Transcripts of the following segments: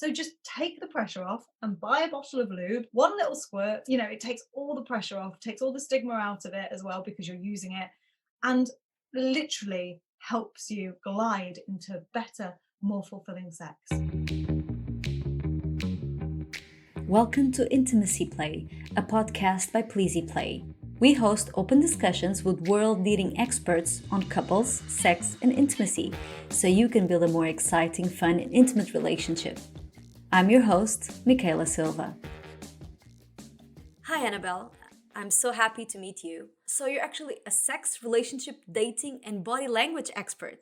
So just take the pressure off and buy a bottle of lube, one little squirt. It takes all the pressure off, takes all the stigma out of it as well because you're using it, and literally helps you glide into better, more fulfilling sex. Welcome to Intimacy Play, a podcast by Pleasy Play. We host open discussions with world-leading experts on couples, sex, and intimacy, so you can build a more exciting, fun, and intimate relationship. I'm your host, Mikaela Silva. Hi, Annabelle. I'm so happy to meet you. So you're actually a sex, relationship, dating, and body language expert.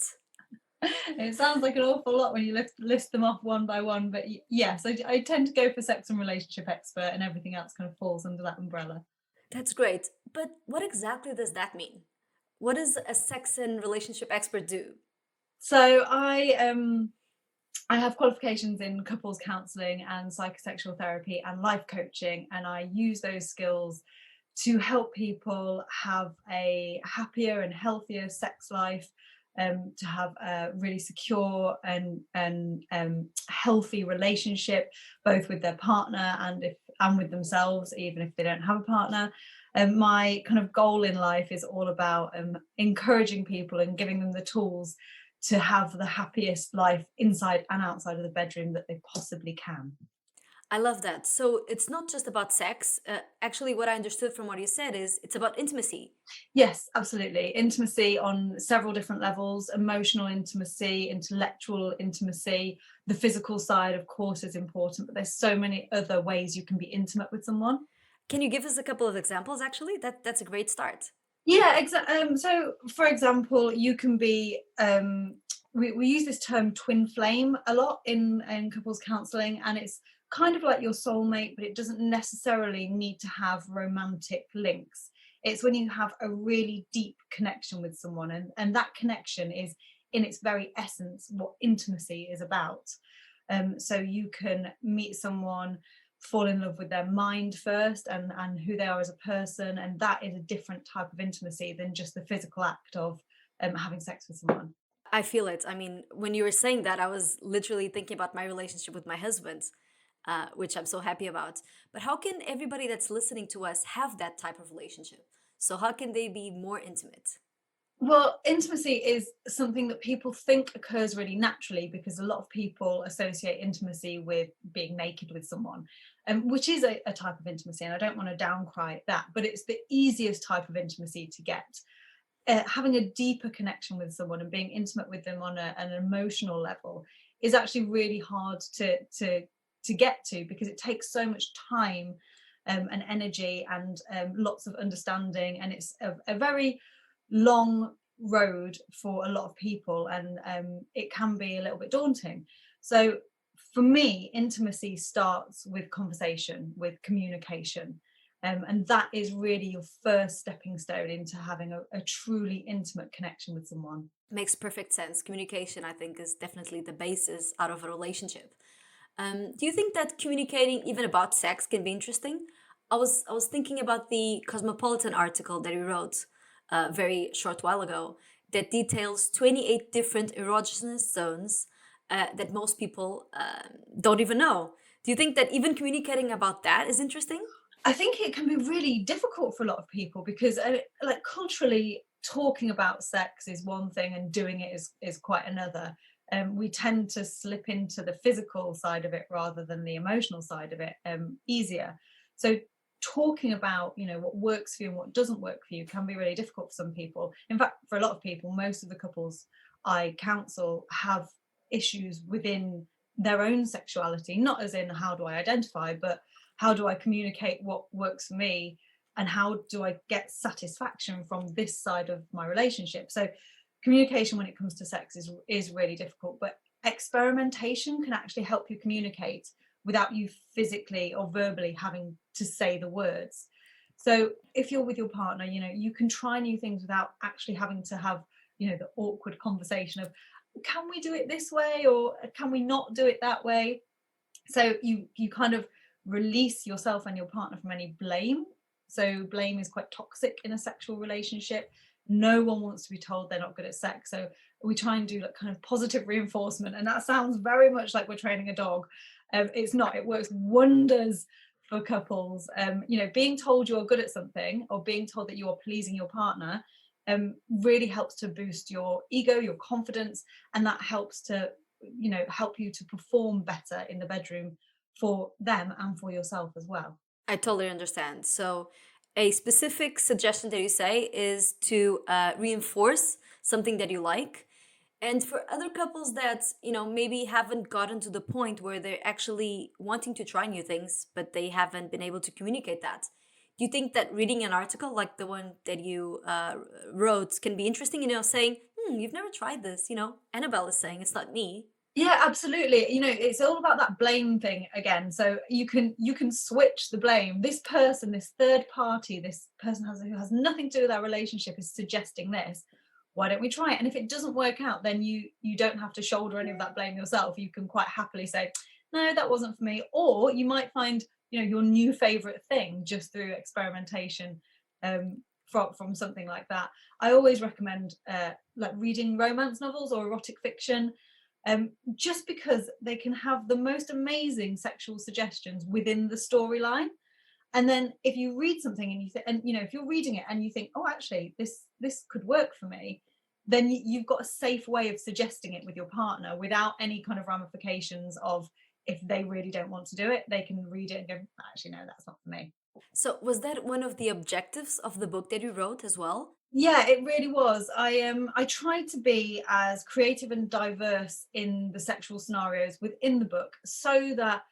It sounds like an awful lot when you list them off one by one, but yes, I tend to go for sex and relationship expert, and everything else kind of falls under that umbrella. That's great. But what exactly does that mean? What does a sex and relationship expert do? So I have qualifications in couples counselling and psychosexual therapy and life coaching, and I use those skills to help people have a happier and healthier sex life, to have a really secure and healthy relationship, both with their partner and with themselves, even if they don't have a partner. My kind of goal in life is all about encouraging people and giving them the tools to have the happiest life inside and outside of the bedroom that they possibly can. I love that. So it's not just about sex. Actually, what I understood from what you said is it's about intimacy. Yes, absolutely. Intimacy on several different levels: emotional intimacy, intellectual intimacy. The physical side, of course, is important, but there's so many other ways you can be intimate with someone. Can you give us a couple of examples, actually? That's a great start. Yeah, exactly. So, for example, you can be. We use this term twin flame a lot in couples counselling, and it's kind of like your soulmate, but it doesn't necessarily need to have romantic links. It's when you have a really deep connection with someone, and that connection is, in its very essence, what intimacy is about. So you can meet someone, fall in love with their mind first, and who they are as a person, and that is a different type of intimacy than just the physical act of having sex with someone. I feel it. I mean, when you were saying that, I was literally thinking about my relationship with my husband, which I'm so happy about. But how can everybody that's listening to us have that type of relationship? So, how can they be more intimate? Well, intimacy is something that people think occurs really naturally, because a lot of people associate intimacy with being naked with someone, which is a type of intimacy, and I don't want to downcry that, but it's the easiest type of intimacy to get. Having a deeper connection with someone and being intimate with them on an emotional level is actually really hard to get to, because it takes so much time and energy and lots of understanding, and it's a very long road for a lot of people, and it can be a little bit daunting. So for me, intimacy starts with conversation, with communication, and that is really your first stepping stone into having a truly intimate connection with someone. Makes perfect sense. Communication, I think, is definitely the basis out of a relationship. Do you think that communicating even about sex can be interesting? I was thinking about the Cosmopolitan article that he wrote a very short while ago that details 28 different erogenous zones that most people don't even know. Do you think that even communicating about that is interesting? I think it can be really difficult for a lot of people, because like, culturally, talking about sex is one thing and doing it is quite another. We tend to slip into the physical side of it rather than the emotional side of it easier. So talking about, what works for you and what doesn't work for you can be really difficult for some people. In fact, for a lot of people, most of the couples I counsel have issues within their own sexuality, not as in how do I identify, but how do I communicate what works for me, and how do I get satisfaction from this side of my relationship. So communication when it comes to sex is really difficult, but experimentation can actually help you communicate without you physically or verbally having to say the words. So if you're with your partner, you can try new things without actually having to have, the awkward conversation of, can we do it this way, or can we not do it that way? So you kind of release yourself and your partner from any blame. So blame is quite toxic in a sexual relationship. No one wants to be told they're not good at sex, so we try and do like kind of positive reinforcement, and that sounds very much like we're training a dog. It's not. It works wonders for couples. Being told you're good at something, or being told that you are pleasing your partner, really helps to boost your ego, your confidence, and that helps to, help you to perform better in the bedroom for them and for yourself as well. I totally understand. So, a specific suggestion that you say is to reinforce something that you like. And for other couples that, maybe haven't gotten to the point where they're actually wanting to try new things, but they haven't been able to communicate that. Do you think that reading an article like the one that you wrote can be interesting? Saying, you've never tried this. Annabelle is saying it's not me. Yeah, absolutely. It's all about that blame thing again. So you can switch the blame. This person, this third party, this person who has nothing to do with our relationship is suggesting this. Why don't we try it? And if it doesn't work out, then you don't have to shoulder any of that blame yourself. You can quite happily say, no, that wasn't for me. Or you might find, your new favorite thing just through experimentation, from something like that. I always recommend like reading romance novels or erotic fiction, just because they can have the most amazing sexual suggestions within the storyline. And then if you read something and if you're reading it and you think, oh, actually this could work for me, then you've got a safe way of suggesting it with your partner without any kind of ramifications of, if they really don't want to do it, they can read it and go, actually no, that's not for me. So, was that one of the objectives of the book that you wrote as well? Yeah, it really was. I tried to be as creative and diverse in the sexual scenarios within the book, so that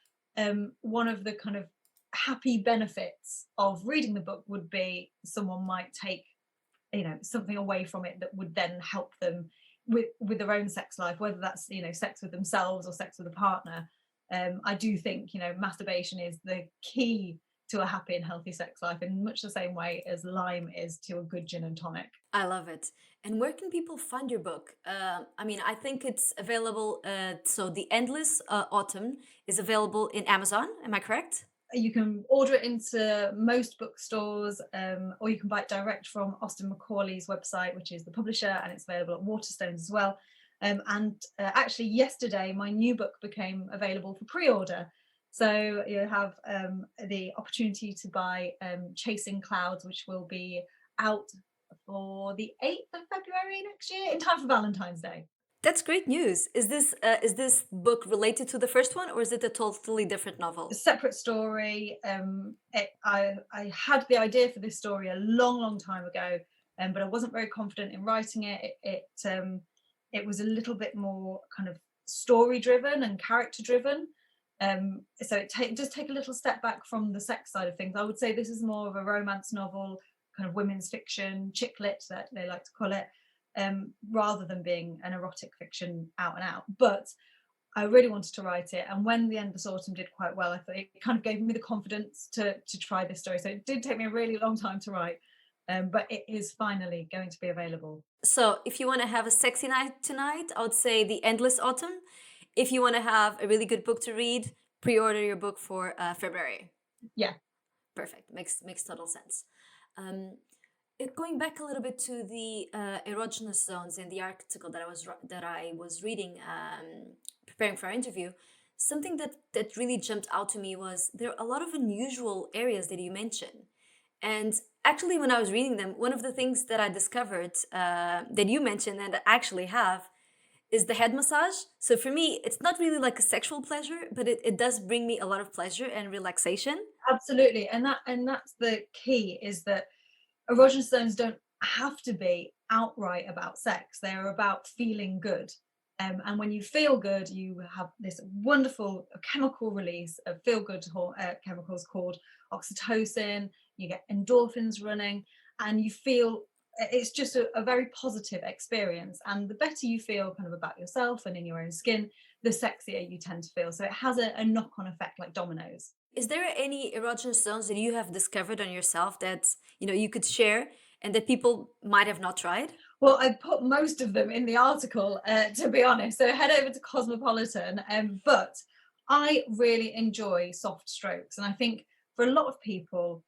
one of the kind of happy benefits of reading the book would be someone might take, something away from it that would then help them with their own sex life, whether that's, sex with themselves or sex with a partner. I do think, masturbation is the key to a happy and healthy sex life, in much the same way as lime is to a good gin and tonic. I love it. And where can people find your book? I think it's available. So, The Endless Autumn is available in Amazon. Am I correct? You can order it into most bookstores, or you can buy it direct from Austin Macaulay's website, which is the publisher, and it's available at Waterstones as well. Actually, yesterday, my new book became available for pre-order. So you have the opportunity to buy Chasing Clouds, which will be out for the 8th of February next year, in time for Valentine's Day. That's great news. Is this book related to the first one, or is it a totally different A novel? separate story. I had the idea for this story a long, long time ago, but I wasn't very confident in writing it. It was a little bit more kind of story driven and character driven. So it does take a little step back from the sex side of things. I would say this is more of a romance novel, kind of women's fiction, chick lit that they like to call it, rather than being an erotic fiction out and out. But I really wanted to write it, and when The Endless Autumn did quite well, I thought it kind of gave me the confidence to try this story. So it did take me a really long time to write, but it is finally going to be available. So, if you want to have a sexy night tonight, I would say The Endless Autumn. If you want to have a really good book to read, pre-order your book for February. Yeah. Perfect. Makes total sense. Um, Going back a little bit to the erogenous zones in the article that I was reading, preparing for our interview, something that really jumped out to me was there are a lot of unusual areas that you mention. And actually, when I was reading them, one of the things that I discovered that you mentioned and I actually have is the head massage. So for me, it's not really like a sexual pleasure, but it does bring me a lot of pleasure and relaxation. Absolutely, and that's the key, is that erogenous zones don't have to be outright about sex. They're about feeling good. And when you feel good, you have this wonderful chemical release of feel good chemicals called oxytocin. You get endorphins running, and you feel it's just a very positive experience. And the better you feel kind of about yourself and in your own skin, the sexier you tend to feel. So it has a knock on effect like dominoes. Is there any erogenous zones that you have discovered on yourself that you could share and that people might have not tried? Well, I put most of them in the article, to be honest. So head over to Cosmopolitan. But I really enjoy soft strokes. And I think for a lot of people,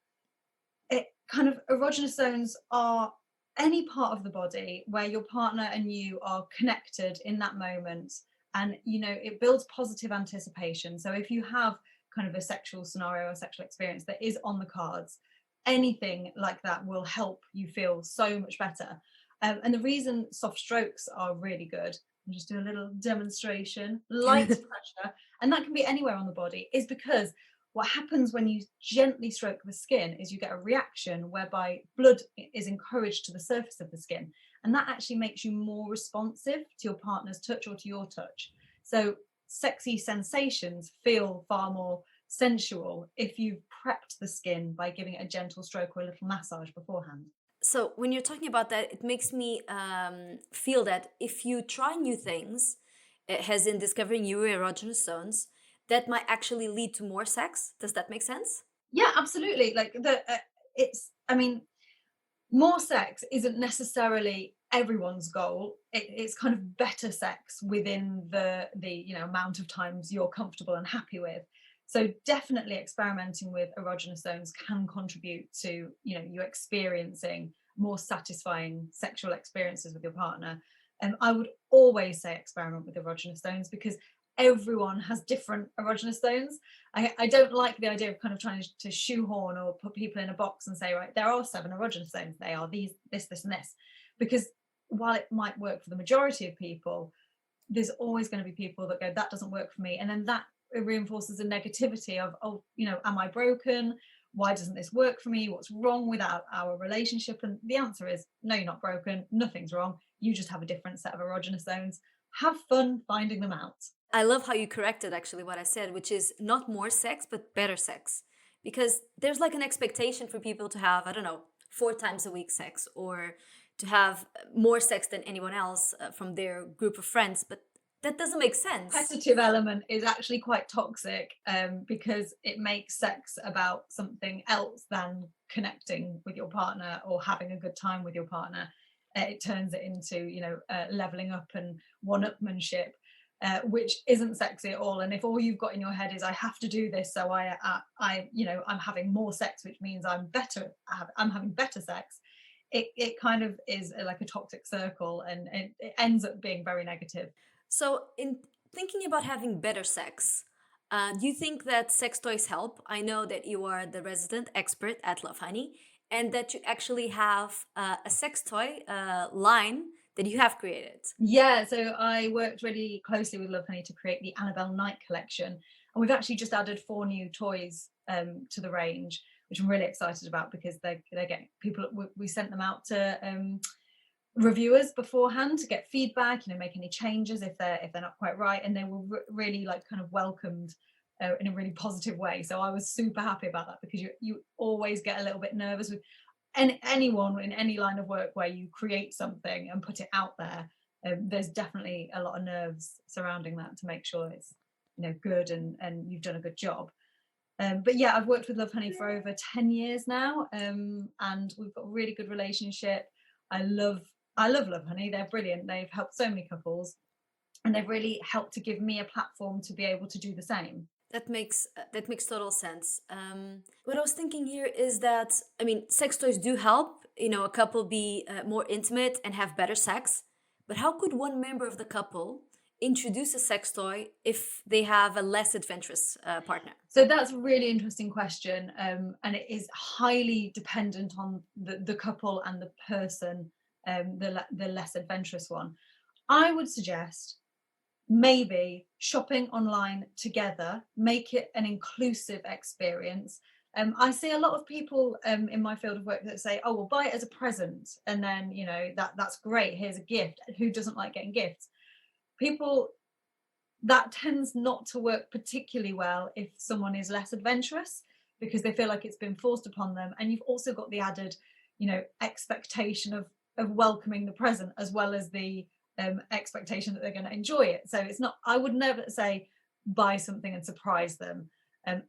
it kind of erogenous zones are any part of the body where your partner and you are connected in that moment. and it builds positive anticipation. So if you have kind of a sexual scenario or sexual experience that is on the cards, anything like that will help you feel so much better. And the reason soft strokes are really good, I'll just do a little demonstration, light pressure, and that can be anywhere on the body, is because what happens when you gently stroke the skin is you get a reaction whereby blood is encouraged to the surface of the skin, and that actually makes you more responsive to your partner's touch or to your touch. So sexy sensations feel far more sensual if you've prepped the skin by giving it a gentle stroke or a little massage beforehand. So when you're talking about that, it makes me feel that if you try new things, as in discovering new erogenous zones, that might actually lead to more sex. Does that make sense? Yeah, absolutely. Like it's. I mean, more sex isn't necessarily everyone's goal. It's kind of better sex within the amount of times you're comfortable and happy with. So definitely experimenting with erogenous zones can contribute to you experiencing more satisfying sexual experiences with your partner. And I would always say experiment with erogenous zones, because everyone has different erogenous zones. I don't like the idea of kind of trying to shoehorn or put people in a box and say, right, there are 7 erogenous zones. They are these, this, and this. Because while it might work for the majority of people, there's always going to be people that go, that doesn't work for me. And then that reinforces a negativity of, oh, am I broken? Why doesn't this work for me? What's wrong with our relationship? And the answer is, no, you're not broken. Nothing's wrong. You just have a different set of erogenous zones. Have fun finding them out. I love how you corrected actually what I said, which is not more sex, but better sex. Because there's like an expectation for people to have, I don't know, 4 times a week sex, or to have more sex than anyone else from their group of friends. But that doesn't make sense. Competitive element is actually quite toxic, because it makes sex about something else than connecting with your partner or having a good time with your partner. It turns it into leveling up and one-upmanship, which isn't sexy at all. And if all you've got in your head is, I have to do this, so I'm having more sex, which means I'm having better sex, it kind of is like a toxic circle, and it ends up being very negative. So, in thinking about having better sex, do you think that sex toys help? I know that you are the resident expert at Love Honey, and that you actually have a sex toy line that you have created. Yeah, so I worked really closely with Love Honey to create the Annabelle Knight collection, and we've actually just added 4 new toys to the range, which I'm really excited about, because they're getting people. We sent them out to reviewers beforehand to get feedback, make any changes if they're not quite right, and they were really like kind of welcomed in a really positive way. So I was super happy about that, because you always get a little bit nervous with anyone in any line of work where you create something and put it out there. There's definitely a lot of nerves surrounding that to make sure it's good and you've done a good job. But yeah, I've worked with Love Honey for over 10 years now, and we've got a really good relationship. I love Love Honey. They're brilliant. They've helped so many couples, and they've really helped to give me a platform to be able to do the same. That makes total sense. What I was thinking here is that, I mean, sex toys do help, a couple be more intimate and have better sex. But how could one member of the couple introduce a sex toy if they have a less adventurous partner? So that's a really interesting question, and it is highly dependent on the couple and the person, the less adventurous one. I would suggest maybe shopping online together, make it an inclusive experience. I see a lot of people in my field of work that say, oh, well, buy it as a present, and then that's great, here's a gift. Who doesn't like getting gifts? People, that tends not to work particularly well if someone is less adventurous, because they feel like it's been forced upon them, and you've also got the added expectation of welcoming the present, as well as the expectation that they're going to enjoy it. So it's not, I would never say buy something and surprise them,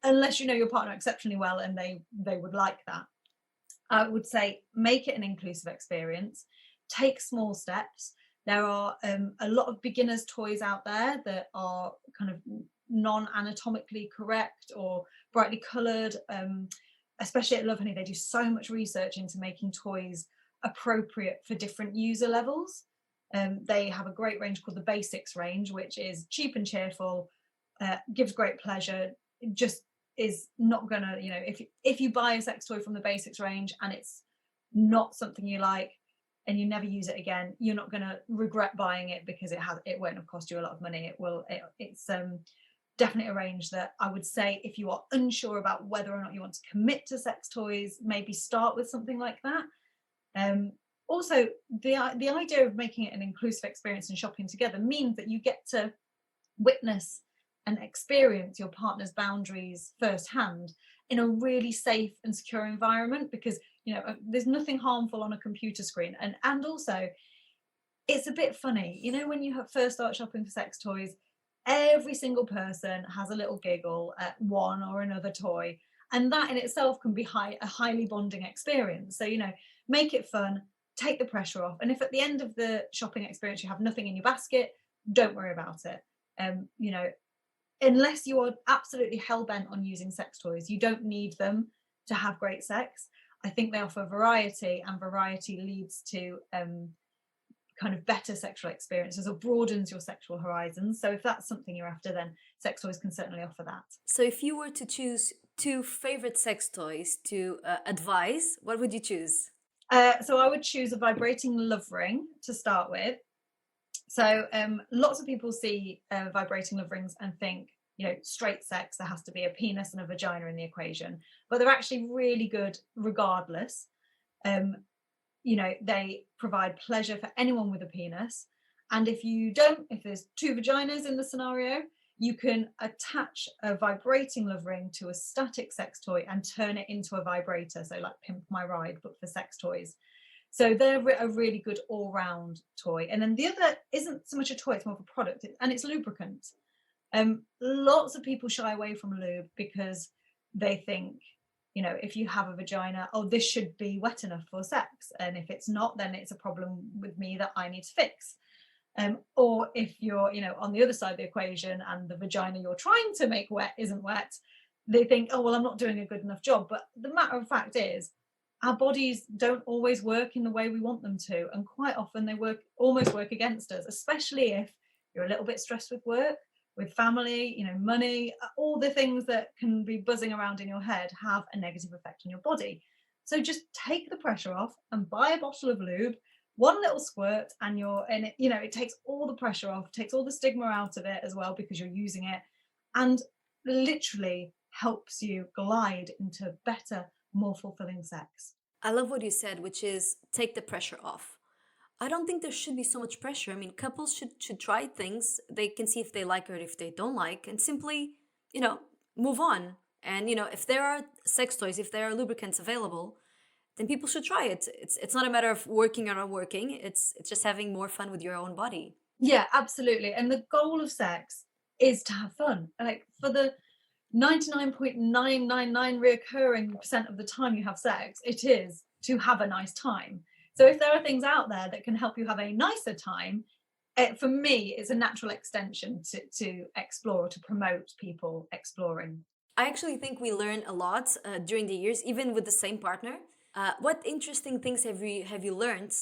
unless you know your partner exceptionally well and they would like that. I would say make it an inclusive experience, take small steps. There are a lot of beginners toys out there that are kind of non-anatomically correct or brightly coloured. Especially at Love Honey, they do so much research into making toys appropriate for different user levels. They have a great range called the Basics range, which is cheap and cheerful, gives great pleasure. It just is not gonna, if you buy a sex toy from the Basics range and it's not something you like and you never use it again, you're not gonna regret buying it, because it won't have cost you a lot of money. It's definitely a range that I would say, if you are unsure about whether or not you want to commit to sex toys, maybe start with something like that. Also, the idea of making it an inclusive experience and shopping together means that you get to witness and experience your partner's boundaries firsthand in a really safe and secure environment, because there's nothing harmful on a computer screen, and also it's a bit funny, when you first start shopping for sex toys, every single person has a little giggle at one or another toy, and that in itself can be a highly bonding experience. So make it fun, take the pressure off, and if at the end of the shopping experience you have nothing in your basket, don't worry about it. Unless you are absolutely hell-bent on using sex toys, you don't need them to have great sex. I think they offer variety, and variety leads to kind of better sexual experiences, or broadens your sexual horizons. So if that's something you're after, then sex toys can certainly offer that. So if you were to choose two favorite sex toys to advise, what would you choose? So I would choose a vibrating love ring to start with. So lots of people see vibrating love rings and think, straight sex, there has to be a penis and a vagina in the equation, but they're actually really good regardless. They provide pleasure for anyone with a penis. And if there's two vaginas in the scenario, you can attach a vibrating love ring to a static sex toy and turn it into a vibrator. So like Pimp My Ride, but for sex toys. So they're a really good all-round toy. And then the other isn't so much a toy, it's more of a product, and it's lubricant. Lots of people shy away from lube because they think, if you have a vagina, this should be wet enough for sex. And if it's not, then it's a problem with me that I need to fix. Or if you're, on the other side of the equation and the vagina you're trying to make wet isn't wet, they think, I'm not doing a good enough job. But the matter of fact is, our bodies don't always work in the way we want them to. And quite often they almost work against us, especially if you're a little bit stressed with work, with family, money, all the things that can be buzzing around in your head have a negative effect on your body. So just take the pressure off and buy a bottle of lube, one little squirt, and it takes all the pressure off, takes all the stigma out of it as well, because you're using it, and literally helps you glide into better, more fulfilling sex. I love what you said, which is take the pressure off. I don't think there should be so much pressure. I mean, couples should try things. They can see if they like or if they don't like, and simply, move on. And, if there are sex toys, if there are lubricants available, then people should try it. It's not a matter of working or not working. It's just having more fun with your own body. Yeah, absolutely. And the goal of sex is to have fun. Like, for the 99.999 reoccurring % of the time you have sex, it is to have a nice time. So if there are things out there that can help you have a nicer time, for me, it's a natural extension to explore, to promote people exploring. I actually think we learn a lot during the years, even with the same partner. What interesting things have you learned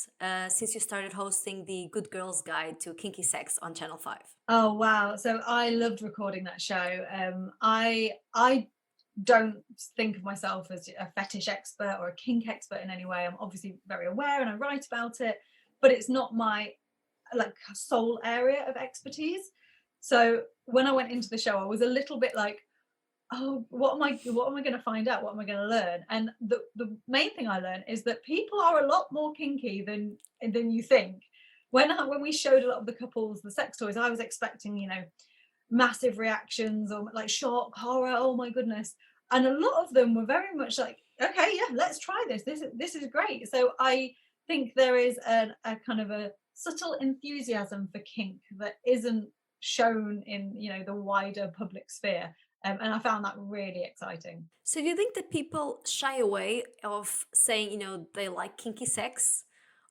since you started hosting the Good Girls Guide to Kinky Sex on Channel 5? Oh, wow. So I loved recording that show. I don't think of myself as a fetish expert or a kink expert in any way. I'm obviously very aware and I write about it, but it's not my sole area of expertise. So when I went into the show, I was a little bit like, what am I going to find out? What am I going to learn? And the main thing I learned is that people are a lot more kinky than you think. When we showed a lot of the couples the sex toys, I was expecting, massive reactions or like shock, horror, oh my goodness. And a lot of them were very much like, okay, yeah, let's try this. This is great. So I think there is a kind of a subtle enthusiasm for kink that isn't shown in, the wider public sphere. And I found that really exciting. So do you think that people shy away of saying, they like kinky sex?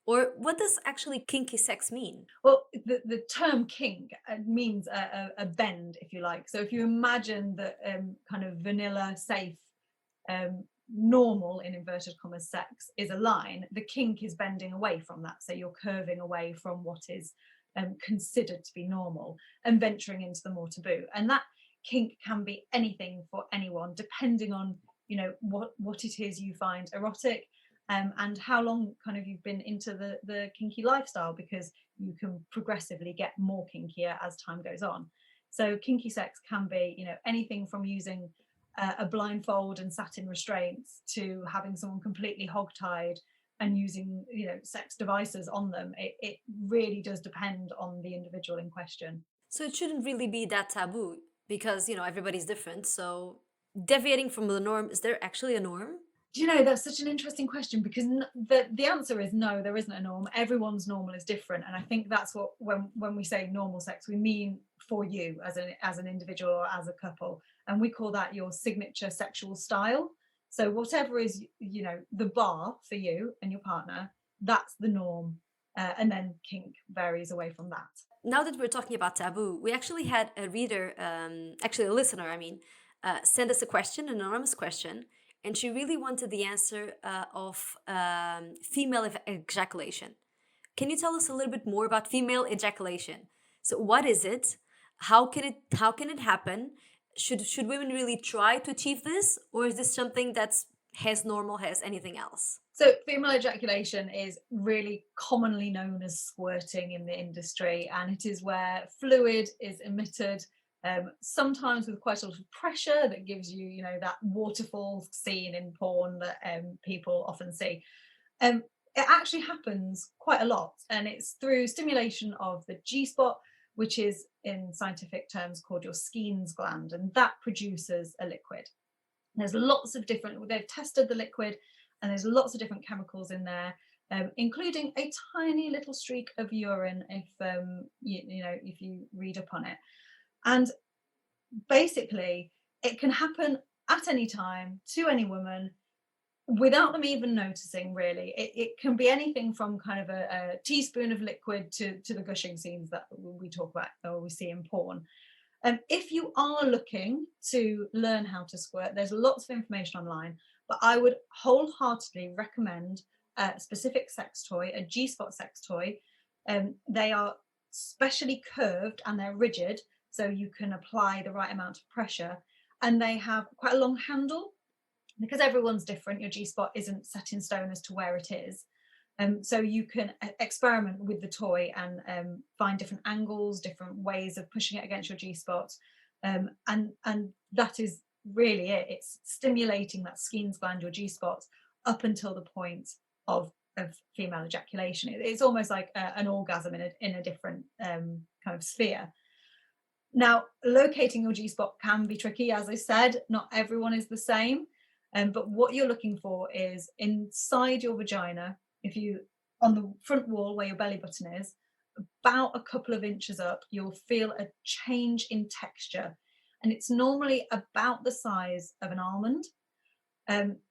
Or what does actually kinky sex mean? Well, the term kink means a bend, if you like. So if you imagine the kind of vanilla, safe normal in inverted commas sex is a line, the kink is bending away from that. So you're curving away from what is considered to be normal and venturing into the more taboo. And that kink can be anything for anyone, depending on, you know, what it is you find erotic, and how long kind of you've been into the kinky lifestyle, because you can progressively get more kinkier as time goes on. So kinky sex can be, you know, anything from using a blindfold and satin restraints to having someone completely hogtied and using, you know, sex devices on them. It really does depend on the individual in question. So it shouldn't really be that taboo because, you know, everybody's different. So deviating from the norm, is there actually a norm? Do you know, that's such an interesting question, because the answer is no, there isn't a norm. Everyone's normal is different, and I think that's what, when we say normal sex, we mean for you as an individual or as a couple, and we call that your signature sexual style. So whatever is, you know, the bar for you and your partner, that's the norm, and then kink varies away from that. Now that we're talking about taboo, we actually had a reader, actually a listener, send us a question, an anonymous question, and she really wanted the answer of female ejaculation. Can you tell us a little bit more about female ejaculation? So, what is it? How can it happen? Should women really try to achieve this, or is this something that's as normal as anything else? So female ejaculation is really commonly known as squirting in the industry, and it is where fluid is emitted, sometimes with quite a lot of pressure that gives you, you know, that waterfall scene in porn that people often see. Um, it actually happens quite a lot, and it's through stimulation of the G-spot, which is in scientific terms called your Skene's gland, and that produces a liquid. There's lots of different, they've tested the liquid, and there's lots of different chemicals in there, including a tiny little streak of urine if you know, if you read up on it. And basically, it can happen at any time to any woman without them even noticing, really. It can be anything from kind of a teaspoon of liquid to the gushing scenes that we talk about or we see in porn. If you are looking to learn how to squirt, there's lots of information online, but I would wholeheartedly recommend a specific sex toy, a G-spot sex toy. They are specially curved and they're rigid, so you can apply the right amount of pressure, and they have quite a long handle. Because everyone's different, your G-spot isn't set in stone as to where it is. So you can experiment with the toy and find different angles, different ways of pushing it against your G-spot, and that is really it. It's stimulating that Skene's gland, your G-spot, up until the point of female ejaculation. It's almost like an orgasm in a different kind of sphere. Now, locating your G-spot can be tricky, as I said. Not everyone is the same, but what you're looking for is inside your vagina. If you, on the front wall where your belly button is, about a couple of inches up, you'll feel a change in texture, and it's normally about the size of an almond.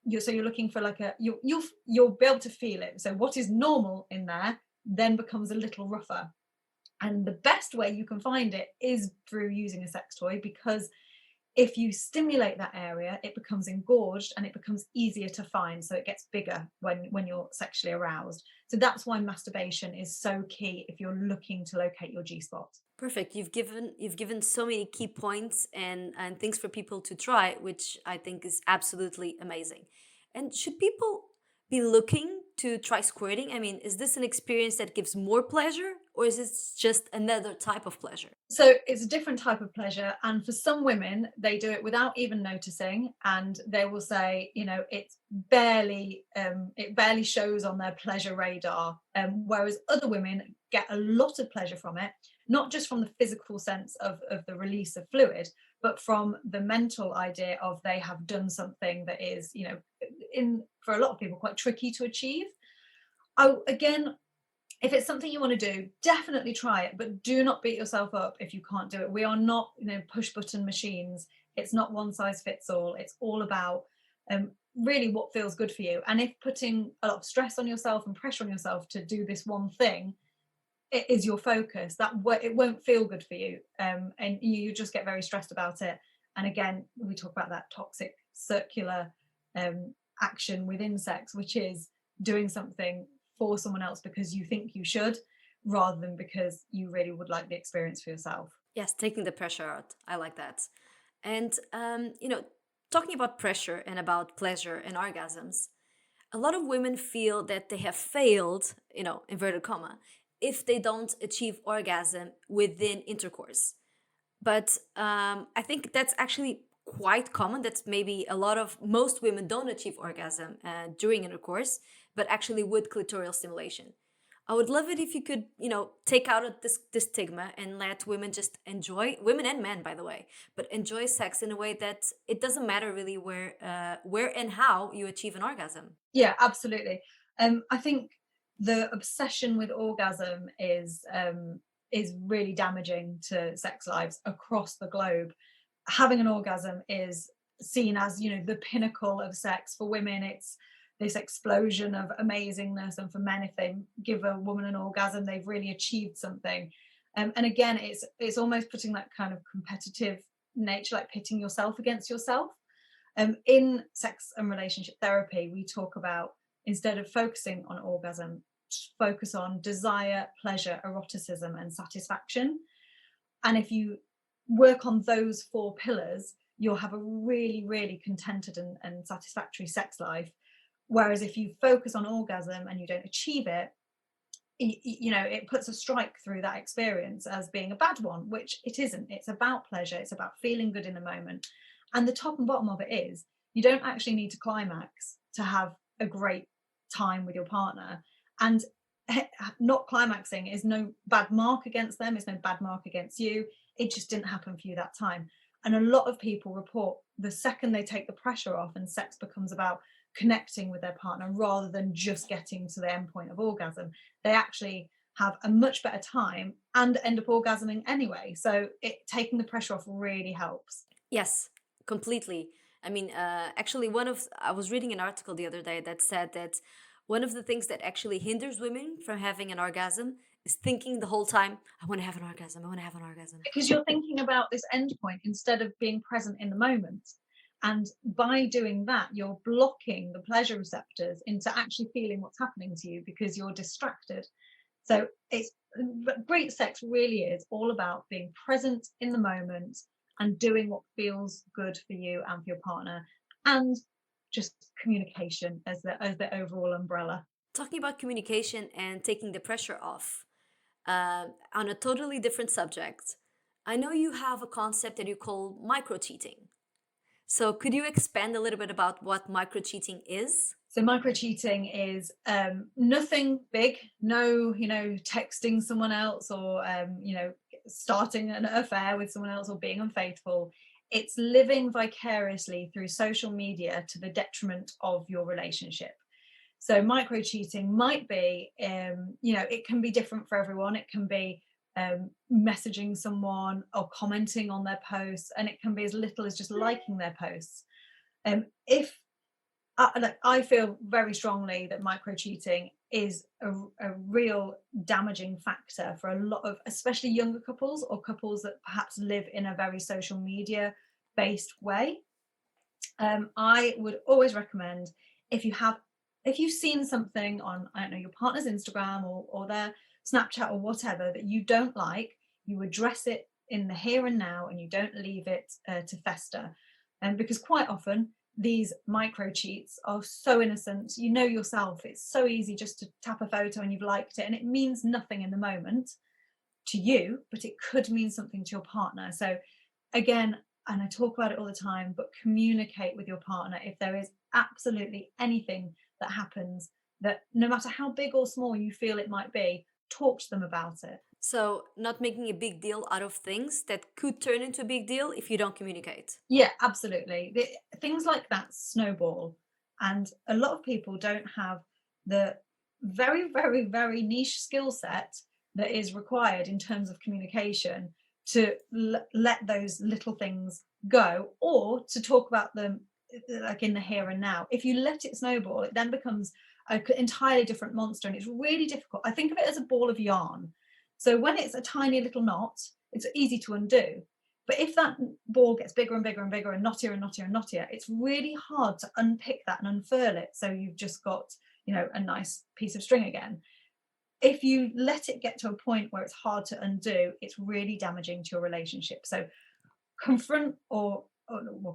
You're looking for like you'll be able to feel it. So what is normal in there then becomes a little rougher, and the best way you can find it is through using a sex toy, because if you stimulate that area, it becomes engorged and it becomes easier to find. So it gets bigger when you're sexually aroused. So that's why masturbation is so key if you're looking to locate your G-spot. Perfect. You've given so many key points and things for people to try, which I think is absolutely amazing. And should people be looking to try squirting? I mean, is this an experience that gives more pleasure, or is it just another type of pleasure? So it's a different type of pleasure, and for some women they do it without even noticing, and they will say, you know, it barely shows on their pleasure radar, whereas other women get a lot of pleasure from it, not just from the physical sense of the release of fluid, but from the mental idea of they have done something that is, you know, for a lot of people quite tricky to achieve. Again, if it's something you want to do, definitely try it, but do not beat yourself up if you can't do it. We are not, you know, push button machines. It's not one size fits all. It's all about really what feels good for you. And if putting a lot of stress on yourself and pressure on yourself to do this one thing, it is your focus, that it won't feel good for you, and you just get very stressed about it. And again, we talk about that toxic circular action within sex, which is doing something for someone else because you think you should, rather than because you really would like the experience for yourself. Yes, taking the pressure out. I like that. And, talking about pressure and about pleasure and orgasms, a lot of women feel that they have failed, inverted comma, if they don't achieve orgasm within intercourse. But I think that's actually quite common. That's maybe most women don't achieve orgasm during intercourse, but actually with clitoral stimulation. I would love it if you could, take out this stigma and let women just enjoy, women and men, by the way, but enjoy sex in a way that it doesn't matter really where and how you achieve an orgasm. Yeah, absolutely. I think the obsession with orgasm is really damaging to sex lives across the globe. Having an orgasm is seen as, the pinnacle of sex. For women, it's this explosion of amazingness, and for men, if they give a woman an orgasm, they've really achieved something. And again, it's almost putting that kind of competitive nature, like pitting yourself against yourself. In sex and relationship therapy, we talk about, instead of focusing on orgasm, focus on desire, pleasure, eroticism, and satisfaction. And if you work on those four pillars, you'll have a really, really contented and satisfactory sex life. Whereas if you focus on orgasm and you don't achieve it, it puts a strike through that experience as being a bad one, which it isn't. It's about pleasure, it's about feeling good in the moment. And the top and bottom of it is, you don't actually need to climax to have a great time with your partner. And not climaxing is no bad mark against them, it's no bad mark against you. It just didn't happen for you that time. And a lot of people report, the second they take the pressure off and sex becomes about connecting with their partner rather than just getting to the end point of orgasm, they actually have a much better time and end up orgasming anyway. So taking the pressure off really helps. Yes, completely. I mean, actually, I was reading an article the other day that said that one of the things that actually hinders women from having an orgasm is thinking the whole time, I want to have an orgasm, I want to have an orgasm. Because you're thinking about this end point instead of being present in the moment. And by doing that, you're blocking the pleasure receptors into actually feeling what's happening to you because you're distracted. So great sex really is all about being present in the moment and doing what feels good for you and for your partner, and just communication as the overall umbrella. Talking about communication and taking the pressure off, on a totally different subject, I know you have a concept that you call micro cheating. So could you expand a little bit about what micro cheating is? So micro cheating is nothing big, no, texting someone else or, starting an affair with someone else or being unfaithful. It's living vicariously through social media to the detriment of your relationship. So micro cheating might be, it can be different for everyone. It can be messaging someone or commenting on their posts, and it can be as little as just liking their posts. If I feel very strongly that micro cheating is a real damaging factor for a lot of, especially younger couples or couples that perhaps live in a very social media based way. I would always recommend, if you've seen something on, I don't know, your partner's Instagram or their Snapchat or whatever that you don't like, you address it in the here and now and you don't leave it to fester. Because quite often these micro cheats are so innocent. You know yourself, it's so easy just to tap a photo and you've liked it, and it means nothing in the moment to you, but it could mean something to your partner. So again, and I talk about it all the time, but communicate with your partner if there is absolutely anything that happens, that no matter how big or small you feel it might be, talk to them about it. So not making a big deal out of things that could turn into a big deal if you don't communicate. Yeah, absolutely. Things like that snowball. And a lot of people don't have the very, very, very niche skill set that is required in terms of communication to let those little things go, or to talk about them like in the here and now. If you let it snowball, it then becomes an entirely different monster, and it's really difficult. I think of it as a ball of yarn. So when it's a tiny little knot, it's easy to undo. But if that ball gets bigger and bigger and bigger and knottier and knottier and knottier, it's really hard to unpick that and unfurl it. So you've just got, a nice piece of string again. If you let it get to a point where it's hard to undo, it's really damaging to your relationship. So confront, well,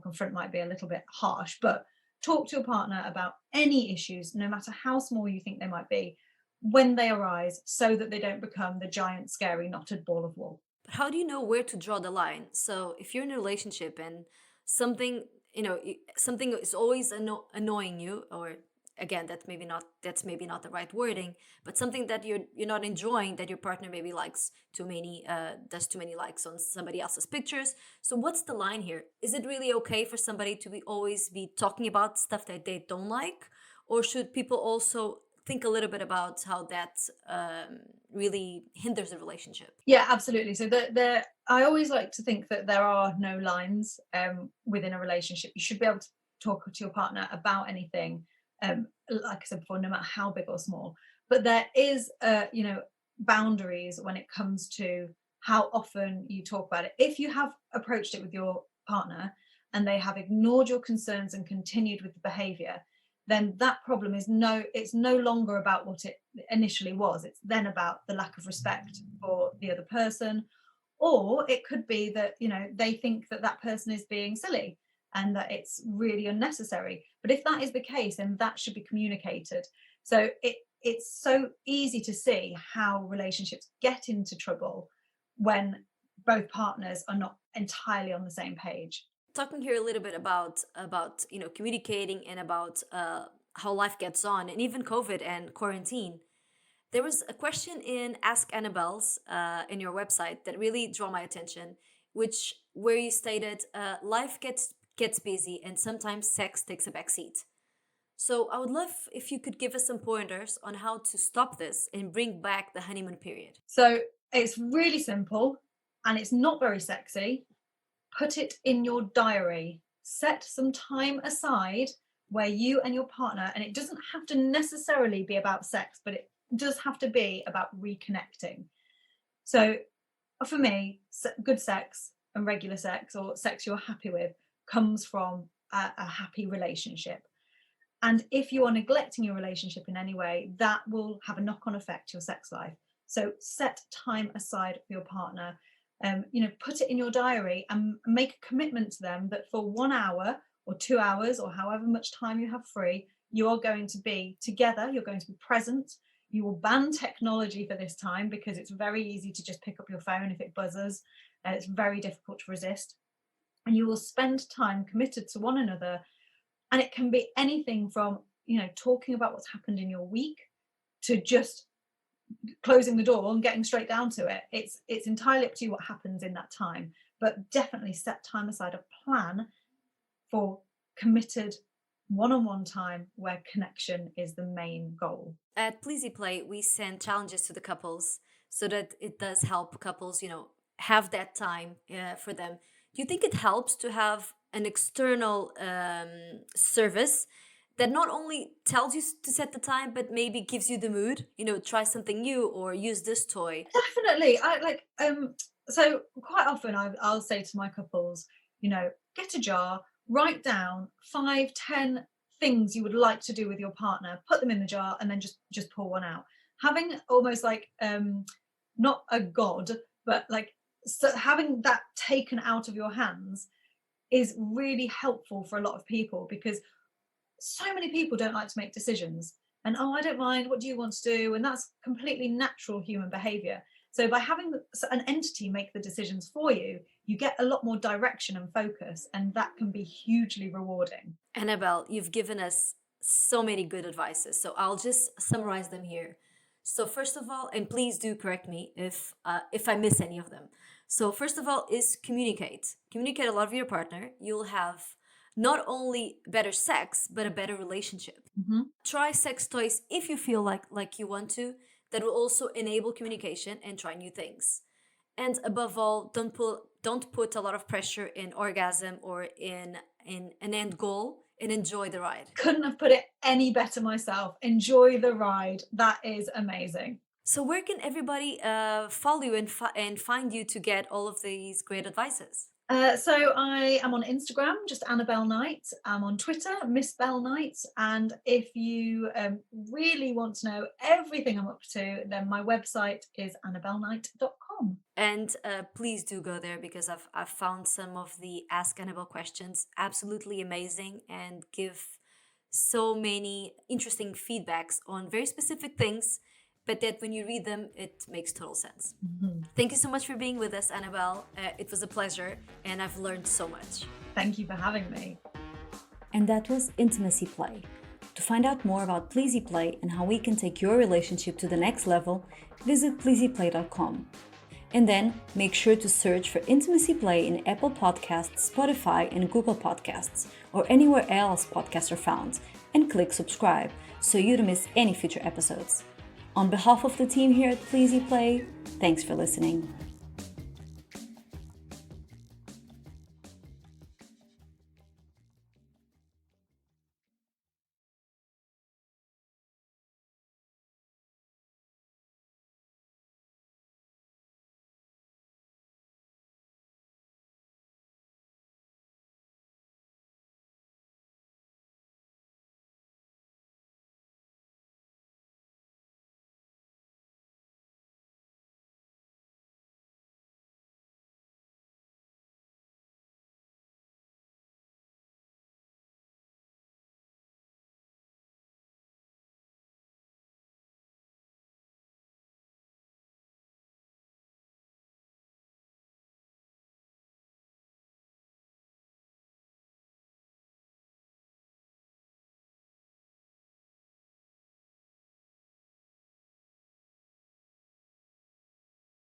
confront might be a little bit harsh, but talk to your partner about any issues, no matter how small you think they might be, when they arise, so that they don't become the giant, scary, knotted ball of wool. But how do you know where to draw the line? So if you're in a relationship and something, something is always annoying you, or again, that's maybe not the right wording, but something that you're not enjoying, that your partner maybe likes too many, does too many likes on somebody else's pictures. So what's the line here? Is it really okay for somebody to be always be talking about stuff that they don't like, or should people also think a little bit about how that really hinders the relationship? Yeah, absolutely. So I always like to think that there are no lines within a relationship. You should be able to talk to your partner about anything, like I said before, no matter how big or small. But there is, boundaries when it comes to how often you talk about it. If you have approached it with your partner and they have ignored your concerns and continued with the behavior, then that problem it's no longer about what it initially was. It's then about the lack of respect for the other person. Or it could be that, they think that that person is being silly and that it's really unnecessary. But if that is the case, then that should be communicated. So it's so easy to see how relationships get into trouble when both partners are not entirely on the same page. Talking here a little bit about communicating and about how life gets on, and even COVID and quarantine. There was a question in Ask Annabelle's in your website that really drew my attention, which where you stated life gets busy and sometimes sex takes a backseat. So I would love if you could give us some pointers on how to stop this and bring back the honeymoon period. So it's really simple and it's not very sexy. Put it in your diary. Set some time aside where you and your partner, and it doesn't have to necessarily be about sex, but it does have to be about reconnecting. So for me, good sex and regular sex, or sex you're happy with, comes from a happy relationship. And if you are neglecting your relationship in any way, that will have a knock-on effect to your sex life. So set time aside for your partner. Put it in your diary and make a commitment to them that for 1 hour or 2 hours or however much time you have free, you are going to be together, you're going to be present. You will ban technology for this time because it's very easy to just pick up your phone if it buzzes, and it's very difficult to resist. And you will spend time committed to one another. And it can be anything from, talking about what's happened in your week to just closing the door and getting straight down to it. It's entirely up to you what happens in that time, but definitely set time aside, a plan for committed one-on-one time where connection is the main goal. At Pleasy Play, we send challenges to the couples so that it does help couples, have that time for them. Do you think it helps to have an external service that not only tells you to set the time, but maybe gives you the mood, try something new or use this toy? Definitely. I like so quite often I'll say to my couples, get a jar, write down 5, 10 things you would like to do with your partner, put them in the jar, and then just pull one out. Having almost like not a god, but like, so having that taken out of your hands is really helpful for a lot of people, because so many people don't like to make decisions, and I don't mind, what do you want to do, and that's completely natural human behavior. So by having an entity make the decisions for you, you get a lot more direction and focus, and that can be hugely rewarding. Annabelle, you've given us so many good advices, so I'll just summarize them here. So first of all, and please do correct me if I miss any of them. So first of all is communicate. Communicate a lot with your partner. You'll have not only better sex, but a better relationship. Mhm. Try sex toys if you feel like you want to. That will also enable communication and try new things. And above all, don't put a lot of pressure in orgasm or in an end goal, and enjoy the ride. Couldn't have put it any better myself. Enjoy the ride. That is amazing. So where can everybody follow you and find you to get all of these great advices? So I am on Instagram, just Annabelle Knight. I'm on Twitter, Miss Bell Knight. And if you really want to know everything I'm up to, then my website is annabelleknight.com. And please do go there, because I've found some of the Ask Annabelle questions absolutely amazing and give so many interesting feedbacks on very specific things, but that when you read them, it makes total sense. Thank you so much for being with us, Annabelle. It was a pleasure, and I've learned so much. Thank you for having me. And that was Intimacy Play. To find out more about Pleasy Play and how we can take your relationship to the next level, visit pleasyplay.com. And then make sure to search for Intimacy Play in Apple Podcasts, Spotify, and Google Podcasts, or anywhere else podcasts are found, and click subscribe so you don't miss any future episodes. On behalf of the team here at Pleasy Play, thanks for listening.